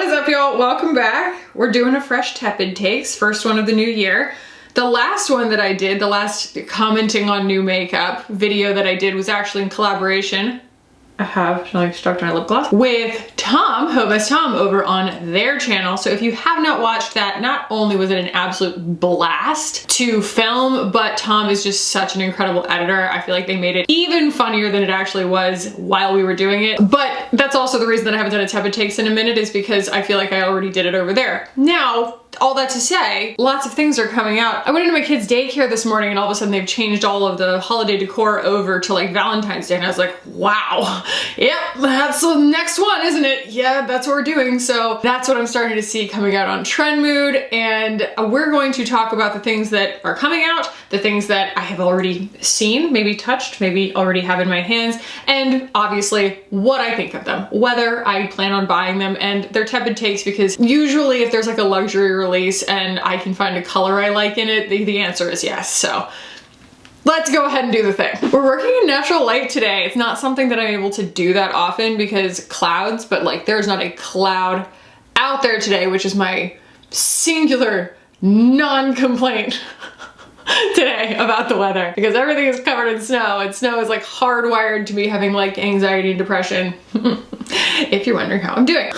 What is up, y'all? Welcome back. We're doing a fresh TEPID takes, first one of the new year. The last one that I did, the last commenting on new makeup video that I did was actually in collaboration. I have like stuck to my lip gloss with Tom, Hobus Tom, over on their channel. So if you have not watched that, not only was it an absolute blast to film, but Tom is just such an incredible editor. I feel like they made it even funnier than it actually was while we were doing it. But that's also the reason that I haven't done a TEPID takes in a minute, is because I feel like I already did it over there. Now, all that to say, lots of things are coming out. I went into my kids' daycare this morning and all of a sudden they've changed all of the holiday decor over to like Valentine's Day, and I was like, wow, yep, that's the next one, isn't it? Yeah, that's what we're doing. So that's what I'm starting to see coming out on Trend Mood, and we're going to talk about the things that are coming out, the things that I have already seen, maybe touched, maybe already have in my hands, and obviously what I think of them, whether I plan on buying them. And they're TEPID takes because usually if there's like a luxury release and I can find a color I like in it, the answer is yes. So let's go ahead and do the thing. We're working in natural light today. It's not something that I'm able to do that often because clouds, but like there's not a cloud out there today, which is my singular non-complaint today about the weather, because everything is covered in snow, and snow is like hardwired to me having like anxiety and depression. If you're wondering how I'm doing.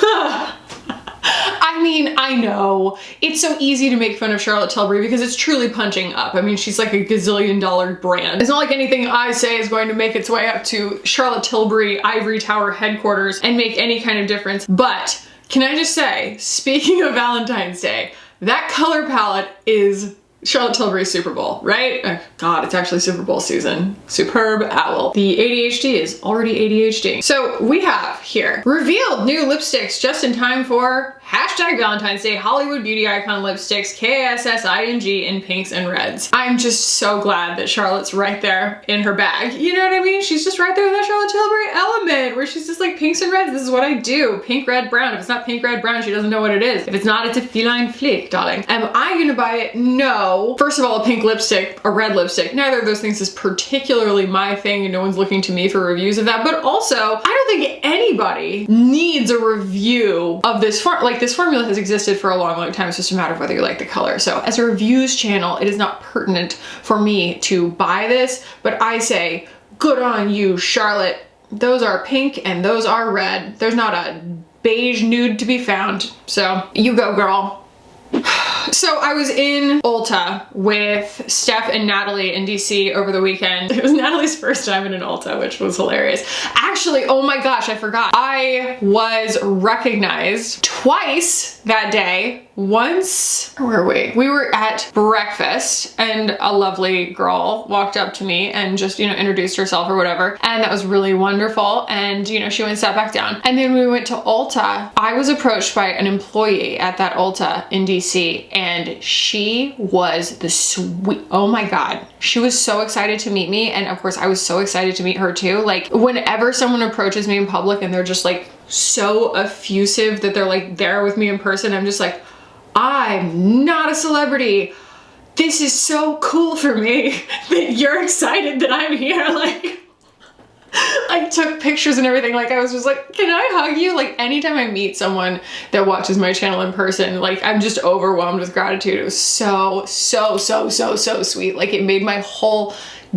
I mean, I know it's so easy to make fun of Charlotte Tilbury because it's truly punching up. I mean, she's like a gazillion-dollar brand. It's not like anything I say is going to make its way up to Charlotte Tilbury Ivory Tower headquarters and make any kind of difference. But can I just say, speaking of Valentine's Day, that color palette is Charlotte Tilbury's Super Bowl, right? Oh, God, it's actually Super Bowl season. Superb owl. The ADHD is already ADHD. So we have here revealed new lipsticks just in time for #Valentine's Day Hollywood Beauty Icon Lipsticks KASSING in pinks and reds. I'm just so glad that Charlotte's right there in her bag. You know what I mean? She's just right there with that Charlotte Tilbury element where she's just like pinks and reds. This is what I do. Pink, red, brown. If it's not pink, red, brown, she doesn't know what it is. If it's not, it's a feline flick, darling. Am I gonna buy it? No. First of all, a pink lipstick, a red lipstick. Neither of those things is particularly my thing, and no one's looking to me for reviews of that. But also, I don't think anybody needs a review of this like this formula has existed for a long, long time. It's just a matter of whether you like the color. So as a reviews channel, it is not pertinent for me to buy this, but I say, good on you, Charlotte. Those are pink and those are red. There's not a beige nude to be found. So you go, girl. So I was in Ulta with Steph and Natalie in DC over the weekend. It was Natalie's first time in an Ulta, which was hilarious. Actually, oh my gosh, I forgot. I was recognized twice that day. Once, where were we? We were at breakfast and a lovely girl walked up to me and just, you know, introduced herself or whatever. And that was really wonderful. And, you know, she went and sat back down. And then we went to Ulta. I was approached by an employee at that Ulta in DC, and she was the sweet, oh my God. She was so excited to meet me. And of course I was so excited to meet her too. Like whenever someone approaches me in public and they're just like so effusive that they're like there with me in person, I'm just like, I'm not a celebrity. This is so cool for me that you're excited that I'm here. Like, I took pictures and everything. Like I was just like, can I hug you? Like anytime I meet someone that watches my channel in person, like I'm just overwhelmed with gratitude. It was so sweet. Like it made my whole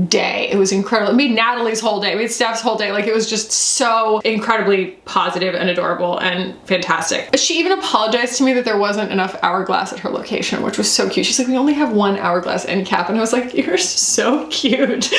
day. It was incredible. It made Natalie's whole day. It made Steph's whole day. Like it was just so incredibly positive and adorable and fantastic. She even apologized to me that there wasn't enough hourglass at her location, which was so cute. She's like, we only have one hourglass end cap. And I was like, you're so cute.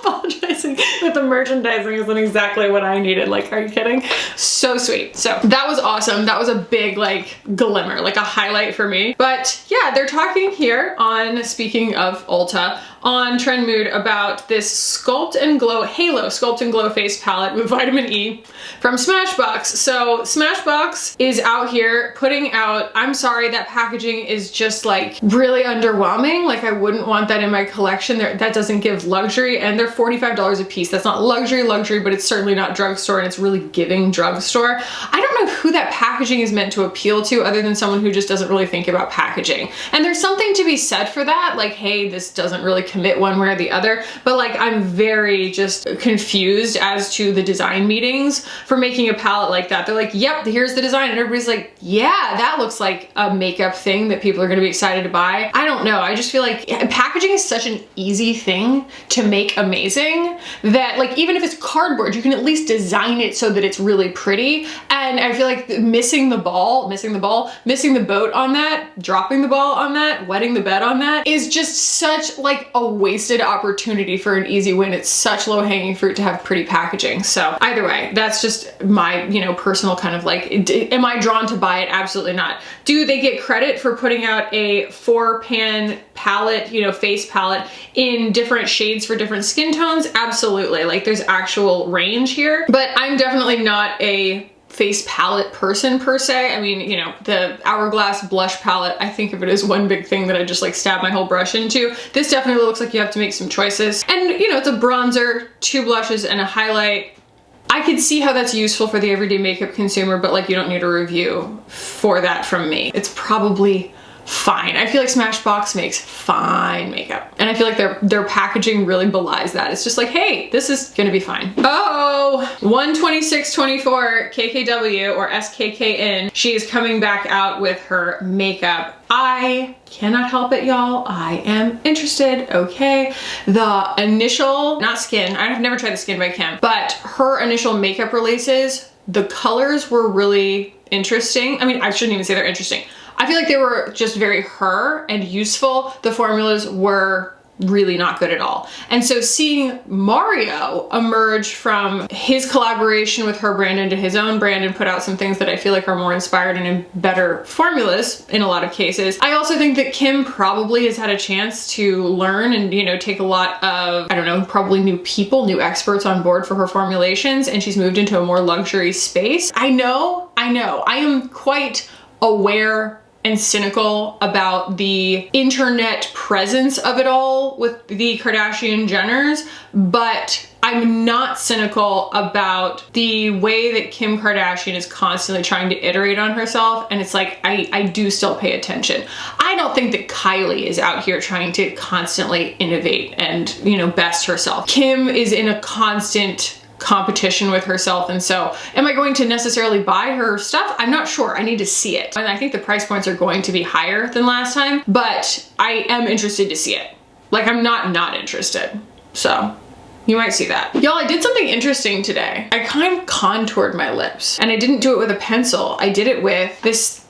Apologizing that the merchandising isn't exactly what I needed. Like, are you kidding? So sweet. So that was awesome. That was a big like glimmer, like a highlight for me. But yeah, they're talking here on, speaking of Ulta, on Trend Mood about this Sculpt and Glow Halo Sculpt and Glow face palette with vitamin E from Smashbox. So Smashbox is out here putting out, I'm sorry, that packaging is just like really underwhelming. Like I wouldn't want that in my collection. That doesn't give luxury, and they're $45 a piece. That's not luxury, but it's certainly not drugstore, and it's really giving drugstore. I don't know who that packaging is meant to appeal to other than someone who just doesn't really think about packaging. And there's something to be said for that. Like, hey, this doesn't really commit one way or the other, but like I'm very just confused as to the design meetings for making a palette like that. They're like, yep, here's the design, and everybody's like, yeah, that looks like a makeup thing that people are gonna be excited to buy. I don't know, I just feel like packaging is such an easy thing to make amazing that like even if it's cardboard, you can at least design it so that it's really pretty. And I feel like missing the boat on that, dropping the ball on that, wetting the bed on that is just such like a wasted opportunity for an easy win. It's such low-hanging fruit to have pretty packaging. So either way, that's just my, you know, personal kind of like, am I drawn to buy it? Absolutely not. Do they get credit for putting out a 4-pan palette, you know, face palette in different shades for different skin tones? Absolutely. Like there's actual range here, but I'm definitely not a face palette person per se. I mean, you know, the Hourglass blush palette, I think of it as one big thing that I just like stab my whole brush into. This definitely looks like you have to make some choices. And you know, it's a bronzer, 2 blushes, and a highlight. I could see how that's useful for the everyday makeup consumer, but like you don't need a review for that from me. It's probably fine. I feel like Smashbox makes fine makeup. And I feel like their packaging really belies that. It's just like, hey, this is gonna be fine. Oh, 12624 KKW or SKKN. She is coming back out with her makeup. I cannot help it, y'all. I am interested, okay? The initial, not skin, I've never tried the skin by Kim, but her initial makeup releases, the colors were really interesting. I mean, I shouldn't even say they're interesting. I feel like they were just very her and useful. The formulas were really not good at all. And so seeing Mario emerge from his collaboration with her brand into his own brand and put out some things that I feel like are more inspired and in better formulas in a lot of cases. I also think that Kim probably has had a chance to learn and, you know, take a lot of, I don't know, probably new people, new experts on board for her formulations, and she's moved into a more luxury space. I know, I am quite aware and cynical about the internet presence of it all with the Kardashian Jenners, but I'm not cynical about the way that Kim Kardashian is constantly trying to iterate on herself, and it's like, I do still pay attention. I don't think that Kylie is out here trying to constantly innovate and, you know, best herself. Kim is in a constant competition with herself, and so am I going to necessarily buy her stuff? I'm not sure. I need to see it, and I think the price points are going to be higher than last time, but I am interested to see it. Like, I'm not interested, so you might see that. Y'all, I did something interesting today. I kind of contoured my lips, and I didn't do it with a pencil. I did it with this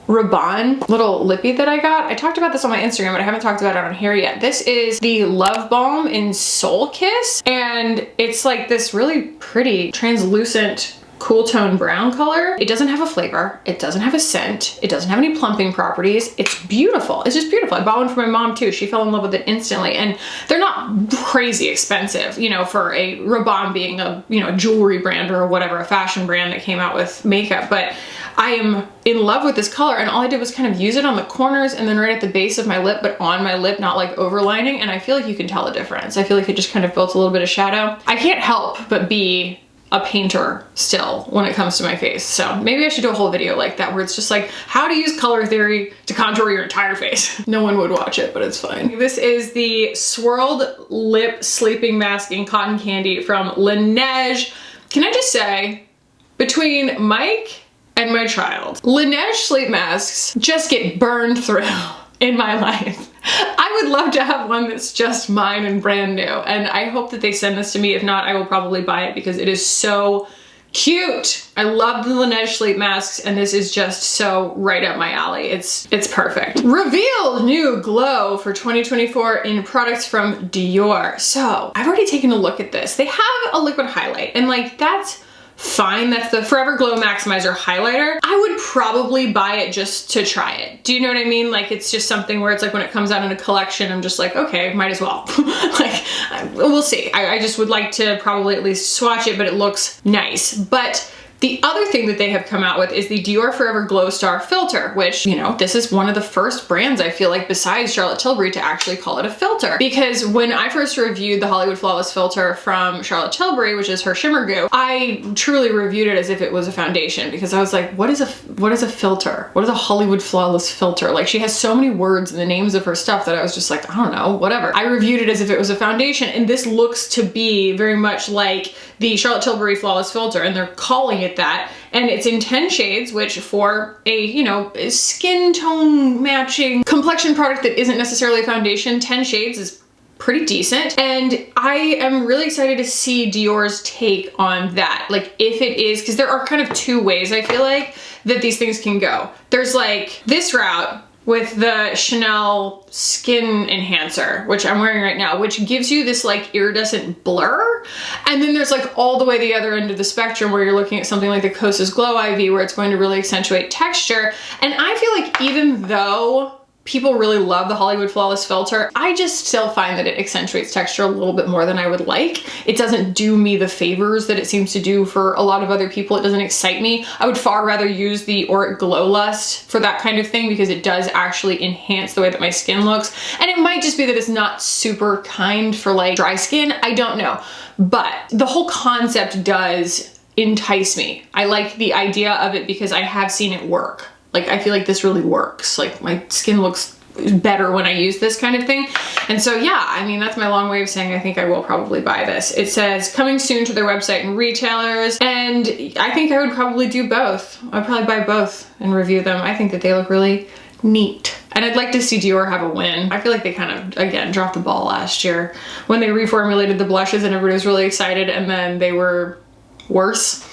Rabanne little lippy that I got. I talked about this on my Instagram, but I haven't talked about it on here yet. This is the Love Balm in Soul Kiss, and it's like this really pretty translucent cool tone brown color. It doesn't have a flavor. It doesn't have a scent. It doesn't have any plumping properties. It's beautiful. It's just beautiful. I bought one for my mom too. She fell in love with it instantly, and they're not crazy expensive, you know, for a Rabanne being a, you know, a jewelry brand or whatever, a fashion brand that came out with makeup, but I am in love with this color, and all I did was kind of use it on the corners and then right at the base of my lip, but on my lip, not like overlining, and I feel like you can tell the difference. I feel like it just kind of built a little bit of shadow. I can't help but be a painter still when it comes to my face, so maybe I should do a whole video like that where it's just like how to use color theory to contour your entire face. No one would watch it, but it's fine. This is the Swirled Lip Sleeping Mask in Cotton Candy from Laneige. Can I just say, between Mike and my child, Laneige sleep masks just get burned through in my life. I would love to have one that's just mine and brand new, and I hope that they send this to me. If not, I will probably buy it because it is so cute. I love the Laneige sleep masks, and this is just so right up my alley. It's perfect. Revealed new glow for 2024 in products from Dior. So I've already taken a look at this. They have a liquid highlight, and like that's fine. That's the Forever Glow Maximizer highlighter. I would probably buy it just to try it. Do you know what I mean? Like, it's just something where it's like when it comes out in a collection, I'm just like, okay, might as well. Like, we'll see. I just would like to probably at least swatch it, but it looks nice. But The other thing that they have come out with is the Dior Forever Glow Star filter, which, you know, this is one of the first brands I feel like besides Charlotte Tilbury to actually call it a filter. Because when I first reviewed the Hollywood Flawless filter from Charlotte Tilbury, which is her shimmer goo, I truly reviewed it as if it was a foundation, because I was like, what is a filter? What is a Hollywood Flawless filter? Like, she has so many words in the names of her stuff that I was just like, I don't know, whatever. I reviewed it as if it was a foundation, and this looks to be very much like the Charlotte Tilbury Flawless filter, and they're calling it that. And it's in 10 shades, which for a, you know, skin tone matching complexion product that isn't necessarily a foundation, 10 shades is pretty decent. And I am really excited to see Dior's take on that. Like, if it is, because there are kind of two ways I feel like that these things can go. There's like this route with the Chanel Skin Enhancer, which I'm wearing right now, which gives you this like iridescent blur. And then there's like all the way the other end of the spectrum where you're looking at something like the Kosas Glow IV, where it's going to really accentuate texture. And I feel like even though people really love the Hollywood Flawless filter, I just still find that it accentuates texture a little bit more than I would like. It doesn't do me the favors that it seems to do for a lot of other people. It doesn't excite me. I would far rather use the Auric Glow Lust for that kind of thing, because it does actually enhance the way that my skin looks. And it might just be that it's not super kind for like dry skin. I don't know. But the whole concept does entice me. I like the idea of it because I have seen it work. Like, I feel like this really works. Like, my skin looks better when I use this kind of thing. And so, yeah, I mean, that's my long way of saying I think I will probably buy this. It says coming soon to their website and retailers. And I think I would probably do both. I'd probably buy both and review them. I think that they look really neat. And I'd like to see Dior have a win. I feel like they kind of, again, dropped the ball last year when they reformulated the blushes and everybody was really excited, and then they were worse.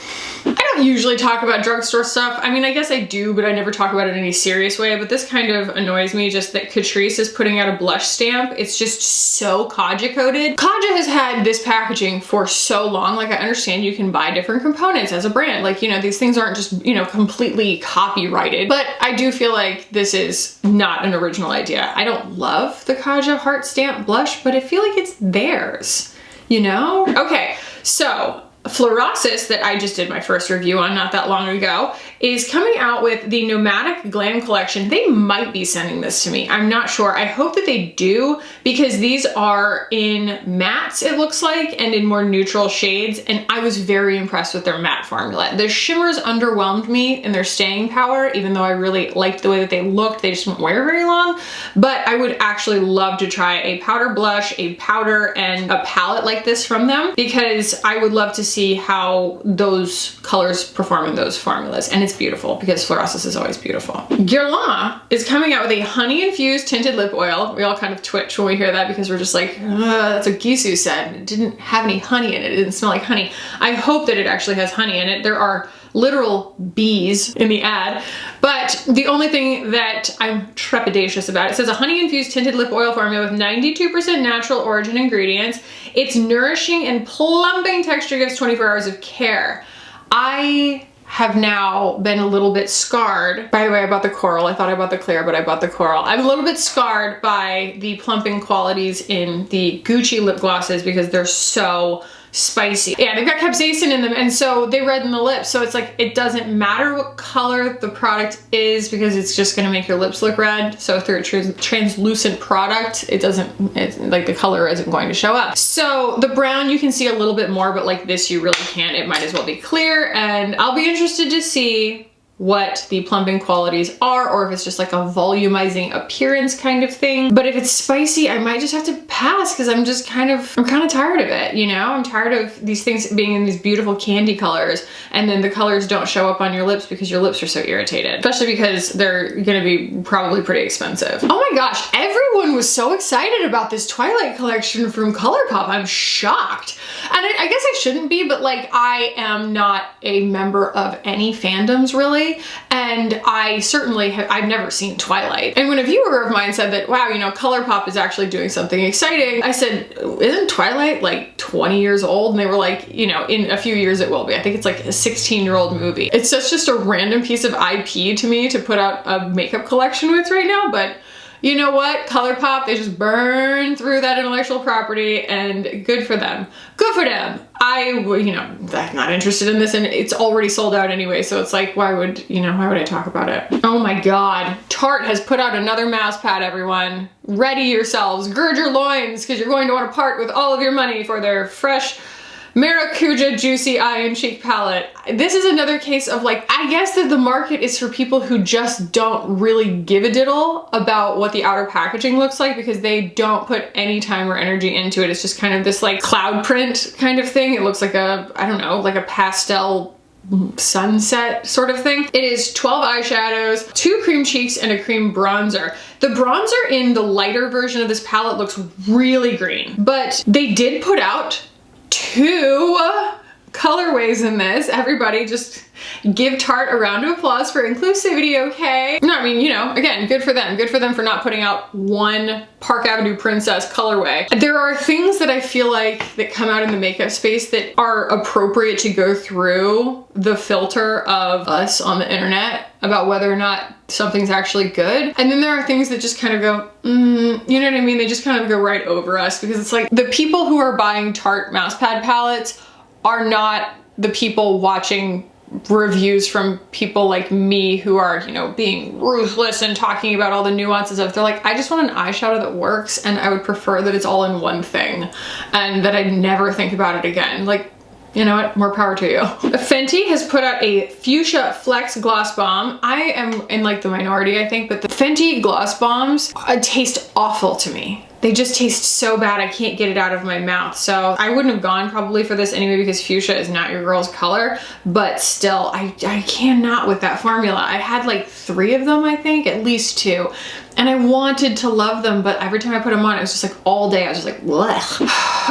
I don't usually talk about drugstore stuff. I mean, I guess I do, but I never talk about it in any serious way. But this kind of annoys me, just that Catrice is putting out a blush stamp. It's just so Kaja coated. Kaja has had this packaging for so long. Like, I understand you can buy different components as a brand. Like, you know, these things aren't just, you know, completely copyrighted. But I do feel like this is not an original idea. I don't love the Kaja heart stamp blush, but I feel like it's theirs, you know? Okay, so Fluorosis, that I just did my first review on not that long ago, is coming out with the Nomadic Glam collection. They might be sending this to me. I'm not sure. I hope that they do, because these are in mattes, it looks like, and in more neutral shades. And I was very impressed with their matte formula. The shimmers underwhelmed me in their staying power, even though I really liked the way that they looked. They just didn't wear very long. But I would actually love to try a powder blush, a powder, and a palette like this from them, because I would love to see how those colors perform in those formulas. And it's beautiful, because Fluorosis is always beautiful. Guerlain is coming out with a honey infused tinted lip oil. We all kind of twitch when we hear that, because we're just like, that's what Gisou said. It didn't have any honey in it. It didn't smell like honey. I hope that it actually has honey in it. There are literal bees in the ad, but the only thing that I'm trepidatious about, it says a honey infused tinted lip oil formula with 92% natural origin ingredients. Its nourishing and plumping texture gives 24 hours of care. I have now been a little bit scarred. By the way, I bought the coral. I thought I bought the clear, but I bought the coral. I'm a little bit scarred by the plumping qualities in the Gucci lip glosses, because they're so spicy. Yeah, they've got capsaicin in them, and so they redden the lips. So it's like, it doesn't matter what color the product is, because it's just gonna make your lips look red. So through a translucent product, it's like the color isn't going to show up. So the brown, you can see a little bit more, but like this, you really can't. It might as well be clear, and I'll be interested to see what the plumping qualities are, or if it's just like a volumizing appearance kind of thing. But if it's spicy, I might just have to pass, because I'm kind of tired of it, you know? I'm tired of these things being in these beautiful candy colors, and then the colors don't show up on your lips because your lips are so irritated, especially because they're gonna be probably pretty expensive. Oh my gosh, everyone was so excited about this Twilight collection from ColourPop. I'm shocked. And I guess I shouldn't be, but like, I am not a member of any fandoms really. And I certainly I've never seen Twilight. And when a viewer of mine said that, wow, you know, ColourPop is actually doing something exciting, I said, isn't Twilight like 20 years old? And they were like, you know, in a few years it will be. I think it's like a 16-year-old movie. It's just a random piece of IP to me to put out a makeup collection with right now, but you know what? ColourPop, they just burn through that intellectual property, and good for them. Good for them. I'm not interested in this, and it's already sold out anyway, so it's like, why would I talk about it? Oh my God. Tarte has put out another mouse pad, everyone. Ready yourselves. Gird your loins, because you're going to want to part with all of your money for their fresh Maracuja Juicy Eye and Cheek palette. This is another case of like, I guess that the market is for people who just don't really give a diddle about what the outer packaging looks like, because they don't put any time or energy into it. It's just kind of this like cloud print kind of thing. It looks like a, I don't know, like a pastel sunset sort of thing. It is 12 eyeshadows, 2 cream cheeks, and a cream bronzer. The bronzer in the lighter version of this palette looks really green, but they did put out 2 colorways in this. Everybody just give Tarte a round of applause for inclusivity, okay? No, I mean, again, good for them. Good for them for not putting out one Park Avenue Princess colorway. There are things that I feel like that come out in the makeup space that are appropriate to go through the filter of us on the internet about whether or not something's actually good. And then there are things that just kind of go, you know what I mean? They just kind of go right over us, because it's like the people who are buying Tarte mousepad palettes are not the people watching reviews from people like me who are, being ruthless and talking about all the nuances of, they're like, I just want an eyeshadow that works, and I would prefer that it's all in one thing and that I never think about it again. Like, you know what? More power to you. Fenty has put out a Fuchsia Flex Gloss Bomb. I am in like the minority, I think, but the Fenty gloss bombs taste awful to me. They just taste so bad, I can't get it out of my mouth. So I wouldn't have gone probably for this anyway, because fuchsia is not your girl's color, but still, I cannot with that formula. I had like 3 of them, I think, at least 2. And I wanted to love them, but every time I put them on, it was just like all day, I was just like, blech.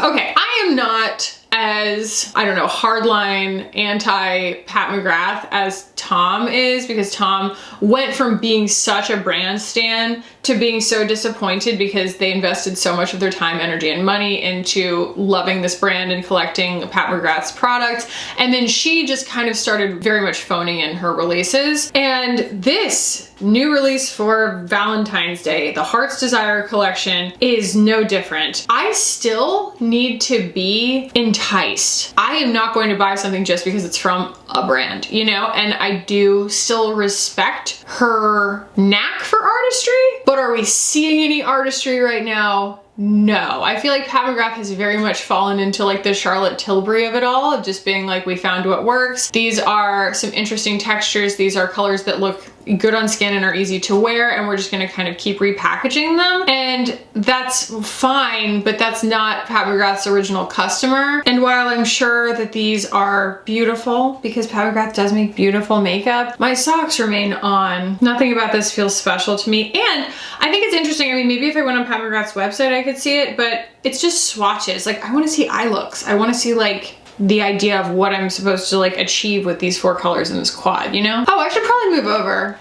Okay, I am not as, I don't know, hardline anti-Pat McGrath as Tom is, because Tom went from being such a brand stan to being so disappointed because they invested so much of their time, energy, and money into loving this brand and collecting Pat McGrath's products. And then she just kind of started very much phoning in her releases. And this new release for Valentine's Day, the Heart's Desire collection, is no different. I still need to be enticed. I am not going to buy something just because it's from a brand, and I do still respect her knack for artistry, but are we seeing any artistry right now? No. I feel like Pat McGrath has very much fallen into like the Charlotte Tilbury of it all, of just being like, we found what works. These are some interesting textures. These are colors that look good on skin and are easy to wear, and we're just gonna kind of keep repackaging them. And that's fine, but that's not Pat McGrath's original customer. And while I'm sure that these are beautiful, because Pat McGrath does make beautiful makeup, my socks remain on. Nothing about this feels special to me. And I think it's interesting, I mean, maybe if I went on Pat McGrath's website, I could see it, but it's just swatches. Like, I wanna see eye looks. I wanna see like the idea of what I'm supposed to like achieve with these 4 colors in this quad, Oh, I should probably move over.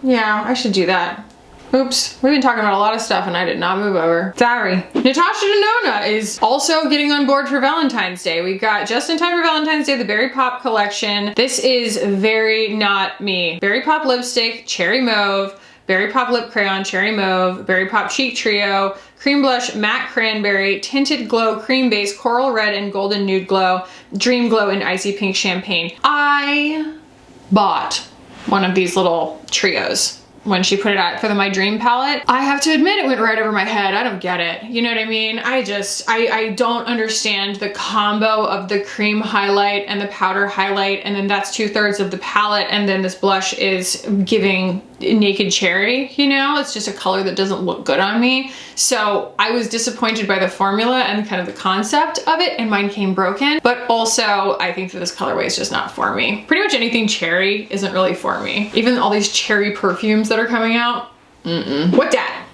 Yeah, I should do that. Oops, we've been talking about a lot of stuff and I did not move over. Sorry. Natasha Denona is also getting on board for Valentine's Day. We got just in time for Valentine's Day, the Berry Pop collection. This is very not me. Berry Pop lipstick, cherry mauve, Berry Pop lip crayon, cherry mauve, Berry Pop cheek trio, cream blush, matte cranberry, tinted glow, cream base, coral red, and golden nude glow, dream glow, and icy pink champagne. I bought one of these little trios when she put it out for the My Dream palette. I have to admit, it went right over my head. I don't get it. You know what I mean? I don't understand the combo of the cream highlight and the powder highlight, and then that's 2/3 of the palette, and then this blush is giving naked cherry, It's just a color that doesn't look good on me. So I was disappointed by the formula and kind of the concept of it, and mine came broken. But also, I think that this colorway is just not for me. Pretty much anything cherry isn't really for me. Even all these cherry perfumes that are coming out, What dat?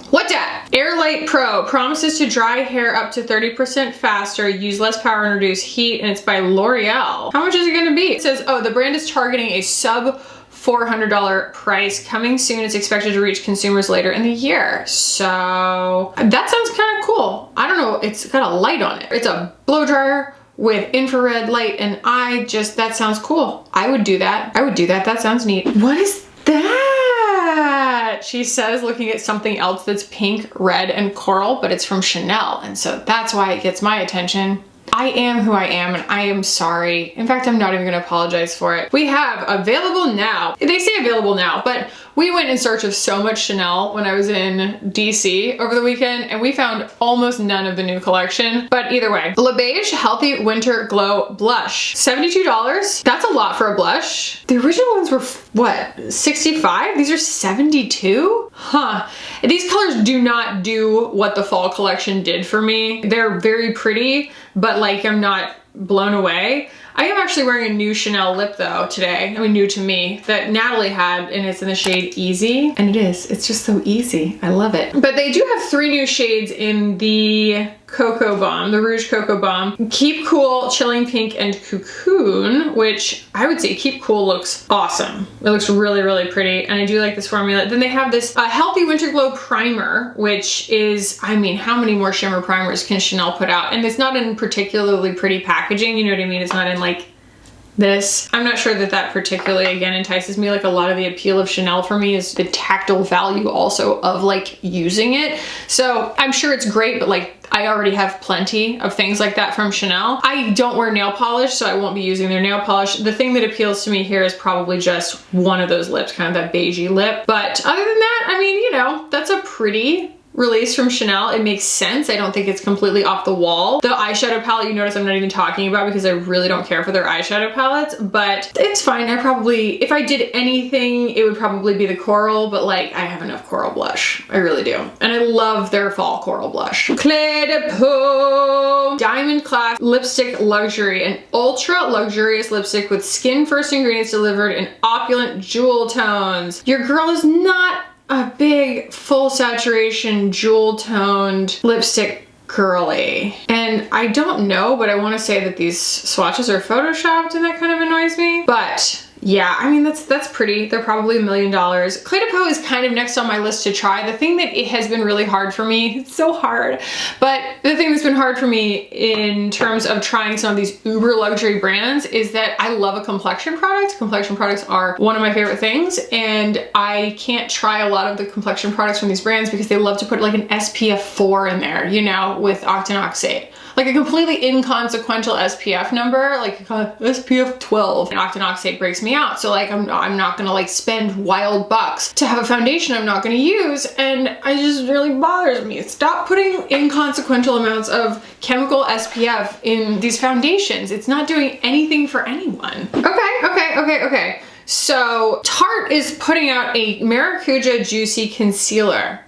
What dat? Airlight Pro promises to dry hair up to 30% faster, use less power and reduce heat, and it's by L'Oreal. How much is it gonna be? It says, oh, the brand is targeting a sub $400 price. Coming soon, it's expected to reach consumers later in the year. So that sounds kind of cool. I don't know, it's got a light on it. It's a blow dryer with infrared light, and that sounds cool. I would do that. That sounds neat. What is that? that she says looking at something else that's pink, red, and coral, but it's from Chanel. And so that's why it gets my attention. I am who I am, and I am sorry. In fact, I'm not even gonna apologize for it. We have available now. They say available now, but we went in search of so much Chanel when I was in DC over the weekend, and we found almost none of the new collection. But either way, Le Beige Healthy Winter Glow Blush. $72. That's a lot for a blush. The original ones were, what, 65? These are 72? Huh. These colors do not do what the fall collection did for me. They're very pretty, but like I'm not blown away. I am actually wearing a new Chanel lip though today. I mean, new to me, that Natalie had, and it's in the shade Easy. And it is, it's just so easy. I love it. But they do have 3 new shades in the Cocoa Bomb, the Rouge Cocoa Bomb. Keep Cool, Chilling Pink, and Cocoon, which I would say Keep Cool looks awesome. It looks really, really pretty, and I do like this formula. Then they have this Healthy Winter Glow Primer, which is, I mean, how many more shimmer primers can Chanel put out? And it's not in particularly pretty packaging, you know what I mean? It's not in like this. I'm not sure that that particularly, again, entices me. Like a lot of the appeal of Chanel for me is the tactile value also of like using it. So I'm sure it's great, but like I already have plenty of things like that from Chanel. I don't wear nail polish, so I won't be using their nail polish. The thing that appeals to me here is probably just one of those lips, kind of that beigey lip. But other than that, I mean, you know, that's a pretty release from Chanel. It makes sense. I don't think it's completely off the wall. The eyeshadow palette, you notice I'm not even talking about because I really don't care for their eyeshadow palettes, but it's fine. I probably, if I did anything, it would probably be the coral, but like I have enough coral blush. I really do. And I love their fall coral blush. Clé de Peau Diamond Class Lipstick Luxury, an ultra luxurious lipstick with skin first ingredients delivered in opulent jewel tones. Your girl is not a big full saturation jewel toned lipstick girly. And I don't know, but I want to say that these swatches are photoshopped and that kind of annoys me. But yeah, I mean, that's pretty. They're probably $1 million. Clé de Peau is kind of next on my list to try. The thing that it has been really hard for me, it's so hard, but the thing that's been hard for me in terms of trying some of these uber luxury brands is that I love a complexion product. Complexion products are one of my favorite things, and I can't try a lot of the complexion products from these brands because they love to put like an SPF 4 in there, you know, with octinoxate. Like a completely inconsequential SPF number, like SPF 12. And octinoxate breaks me out. So like I'm not gonna like spend wild bucks to have a foundation I'm not gonna use, and it just really bothers me. Stop putting inconsequential amounts of chemical SPF in these foundations. It's not doing anything for anyone. Okay. So Tarte is putting out a Maracuja Juicy Concealer.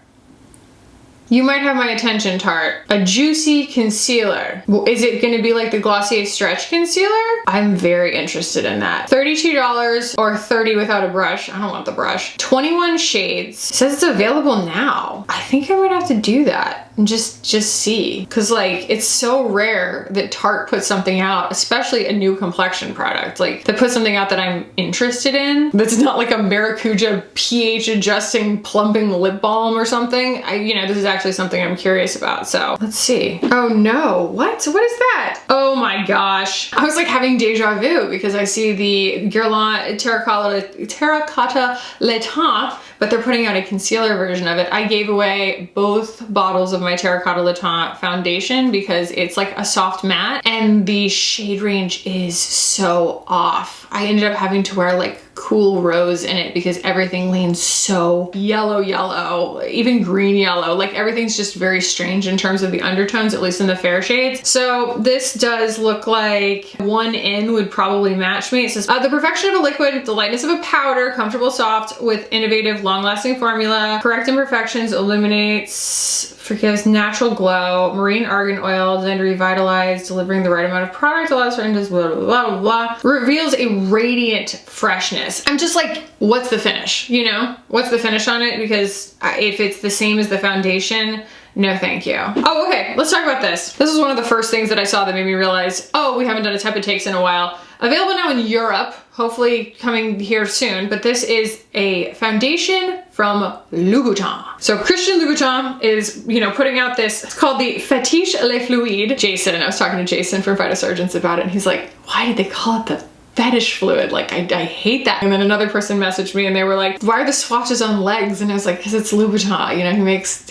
You might have my attention, Tarte. A juicy concealer. Is it gonna be like the Glossier Stretch Concealer? I'm very interested in that. $32 or $30 without a brush. I don't want the brush. 21 shades. It says it's available now. I think I might have to do that and just see. Cause like, it's so rare that Tarte puts something out, especially a new complexion product. Like, they put something out that I'm interested in. That's not like a Maracuja pH adjusting plumping lip balm or something. You know, this is actually something I'm curious about. So let's see. Oh no, what is that? Oh my gosh. I was like having deja vu because I see the Guerlain Terracotta Le Teint, but they're putting out a concealer version of it. I gave away both bottles of my Terracotta Le Teint foundation because it's like a soft matte and the shade range is so off. I ended up having to wear like cool rose in it because everything leans so yellow, even green yellow. Like everything's just very strange in terms of the undertones, at least in the fair shades. So this does look like 1N would probably match me. It says, the perfection of a liquid, the lightness of a powder, comfortable soft with innovative long-lasting formula, correct imperfections, illuminates, forgives, natural glow, marine argan oil, designed to revitalize, delivering the right amount of product, allows for blah, blah, blah, blah, reveals a radiant freshness. I'm just like, what's the finish? You know, what's the finish on it? Because if it's the same as the foundation, no thank you. Oh, okay, let's talk about this. This is one of the first things that I saw that made me realize, oh, we haven't done a TEPID takes in a while. Available now in Europe, hopefully coming here soon, but this is a foundation from Louboutin. So Christian Louboutin is, you know, putting out this, it's called the Fetiche Les Fluides. Jason, I was talking to Jason from Phytosurgeons about it, and he's like, why did they call it the fetish fluid. Like I hate that. And then another person messaged me and they were like, why are the swatches on legs? And I was like, because it's Louboutin, you know, he makes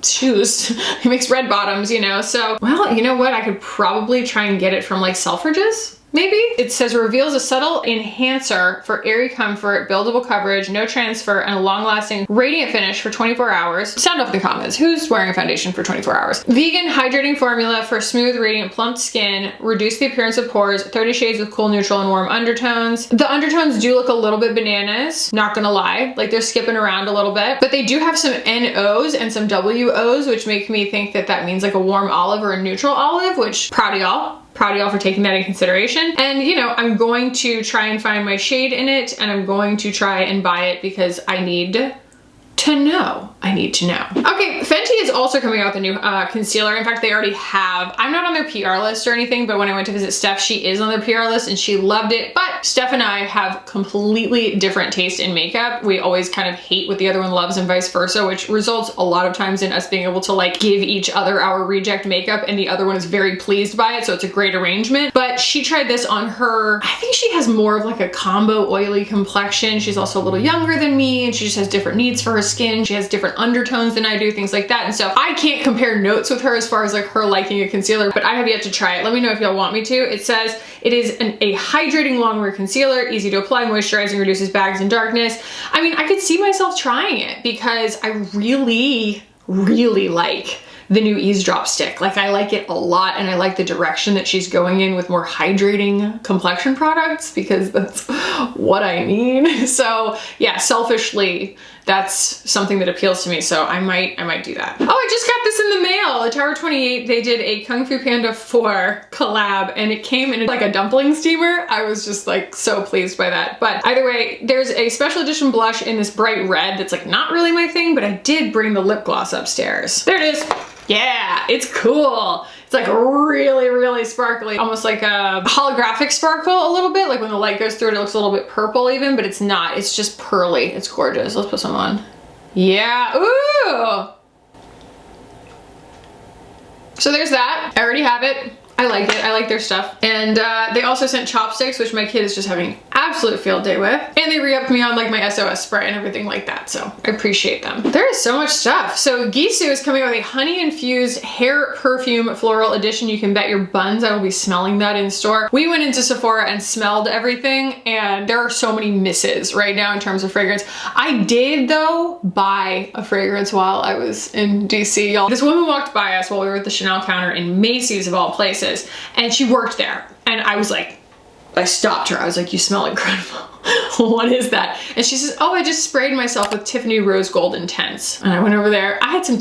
shoes, he makes red bottoms, you know? So, well, you know what? I could probably try and get it from like Selfridges. Maybe. It says reveals a subtle enhancer for airy comfort, buildable coverage, no transfer, and a long-lasting radiant finish for 24 hours. Sound off in the comments. Who's wearing a foundation for 24 hours? Vegan hydrating formula for smooth, radiant, plump skin. Reduce the appearance of pores. 30 shades with cool, neutral, and warm undertones. The undertones do look a little bit bananas. Not gonna lie. Like they're skipping around a little bit. But they do have some NOs and some WOs, which make me think that that means like a warm olive or a neutral olive, which proud of y'all. Proud of y'all for taking that in consideration. And you know, I'm going to try and find my shade in it, and I'm going to try and buy it because I need to know. I need to know. Okay, Fenty is also coming out with a new concealer. In fact, they already have. I'm not on their PR list or anything, but when I went to visit Steph, she is on their PR list and she loved it. But Steph and I have completely different taste in makeup. We always kind of hate what the other one loves and vice versa, which results a lot of times in us being able to like give each other our reject makeup, and the other one is very pleased by it. So it's a great arrangement. But she tried this on her, I think she has more of like a combo oily complexion. She's also a little younger than me and she just has different needs for her skin. She has different undertones than I do, things like that. And so I can't compare notes with her as far as like her liking a concealer, but I have yet to try it. Let me know if y'all want me to. It says it is a hydrating long wear concealer, easy to apply, moisturizing, reduces bags and darkness. I mean, I could see myself trying it because I really like the new Eavesdrop stick. Like I like it a lot, and I like the direction that she's going in with more hydrating complexion products because that's what I need. So yeah, selfishly, that's something that appeals to me. So I might do that. Oh, I just got this in the mail. At Tower 28, they did a Kung Fu Panda 4 collab and it came in like a dumpling steamer. I was just like so pleased by that. But either way, there's a special edition blush in this bright red that's like not really my thing, but I did bring the lip gloss upstairs. There it is. Yeah, it's cool. It's like really sparkly, almost like a holographic sparkle a little bit. Like when the light goes through it, it looks a little bit purple even, but it's not. It's just pearly. It's gorgeous. Let's put some on. Yeah, ooh. So there's that. I already have it. I like it. I like their stuff. And they also sent chopsticks, which my kid is just having absolute field day with. And they re-upped me on like my SOS spray and everything like that. So I appreciate them. There is so much stuff. So Gisou is coming out with a honey infused hair perfume floral edition. You can bet your buns I will be smelling that in store. We went into Sephora and smelled everything, and there are so many misses right now in terms of fragrance. I did though buy a fragrance while I was in DC, y'all. This woman walked by us while we were at the Chanel counter in Macy's of all places. And she worked there. And I was like, I stopped her. I was like, you smell incredible. What is that? And she says, oh, I just sprayed myself with Tiffany Rose Gold Intense. And I went over there. I had some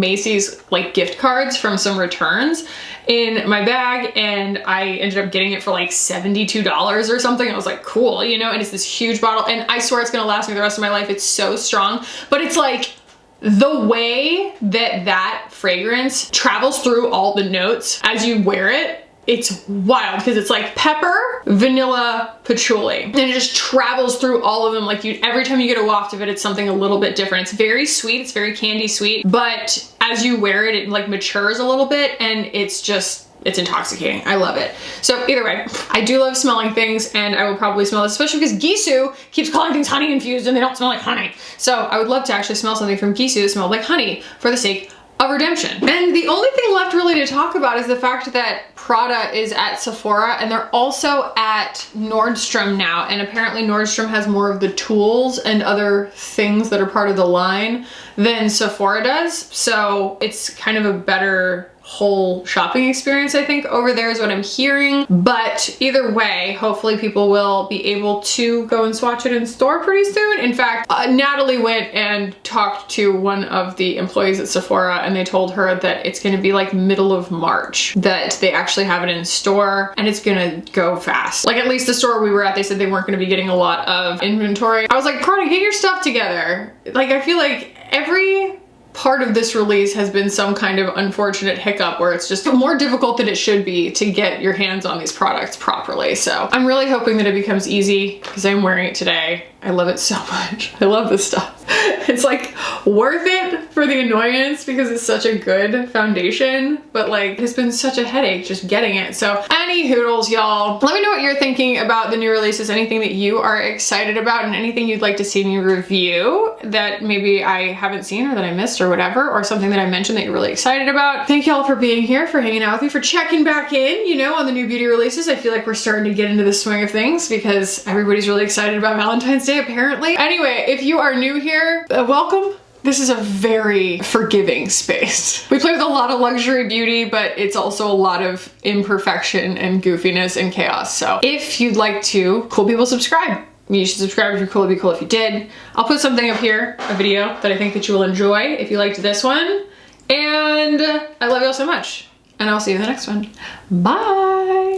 Macy's like gift cards from some returns in my bag, and I ended up getting it for like $72 or something. I was like, cool, you know, and it's this huge bottle, and I swear it's gonna last me the rest of my life. It's so strong, but it's like, the way that that fragrance travels through all the notes as you wear it, it's wild because it's like pepper, vanilla, patchouli, and it just travels through all of them. Like every time you get a waft of it, it's something a little bit different. It's very sweet, it's very candy sweet, but as you wear it, it like matures a little bit, and it's intoxicating. I love it. So either way, I do love smelling things, and I will probably smell this, especially because Gisou keeps calling things honey infused and they don't smell like honey. So I would love to actually smell something from Gisou that smelled like honey for the sake of redemption. And the only thing left really to talk about is the fact that Prada is at Sephora, and they're also at Nordstrom now. And apparently Nordstrom has more of the tools and other things that are part of the line than Sephora does. So it's kind of a better whole shopping experience, I think, over there is what I'm hearing. But either way, hopefully people will be able to go and swatch it in store pretty soon. In fact, Natalie went and talked to one of the employees at Sephora, and they told her that it's gonna be like middle of March that they actually have it in store, and it's gonna go fast. Like at least the store we were at, they said they weren't gonna be getting a lot of inventory. I was like, Prada, get your stuff together. Like I feel like every part of this release has been some kind of unfortunate hiccup where it's just more difficult than it should be to get your hands on these products properly. So I'm really hoping that it becomes easy because I'm wearing it today. I love it so much. I love this stuff. It's like worth it for the annoyance because it's such a good foundation, but like it's been such a headache just getting it. So any hoodles, y'all. Let me know what you're thinking about the new releases, anything that you are excited about and anything you'd like to see me review that maybe I haven't seen or that I missed or whatever, or something that I mentioned that you're really excited about. Thank y'all for being here, for hanging out with me, for checking back in, you know, on the new beauty releases. I feel like we're starting to get into the swing of things because everybody's really excited about Valentine's Day apparently. Anyway, if you are new here, welcome. This is a very forgiving space. We play with a lot of luxury beauty, but it's also a lot of imperfection and goofiness and chaos. So if you'd like to, cool people subscribe. You should subscribe if you're cool, it'd be cool if you did. I'll put something up here, a video that I think that you will enjoy if you liked this one. And I love you all so much. And I'll see you in the next one. Bye.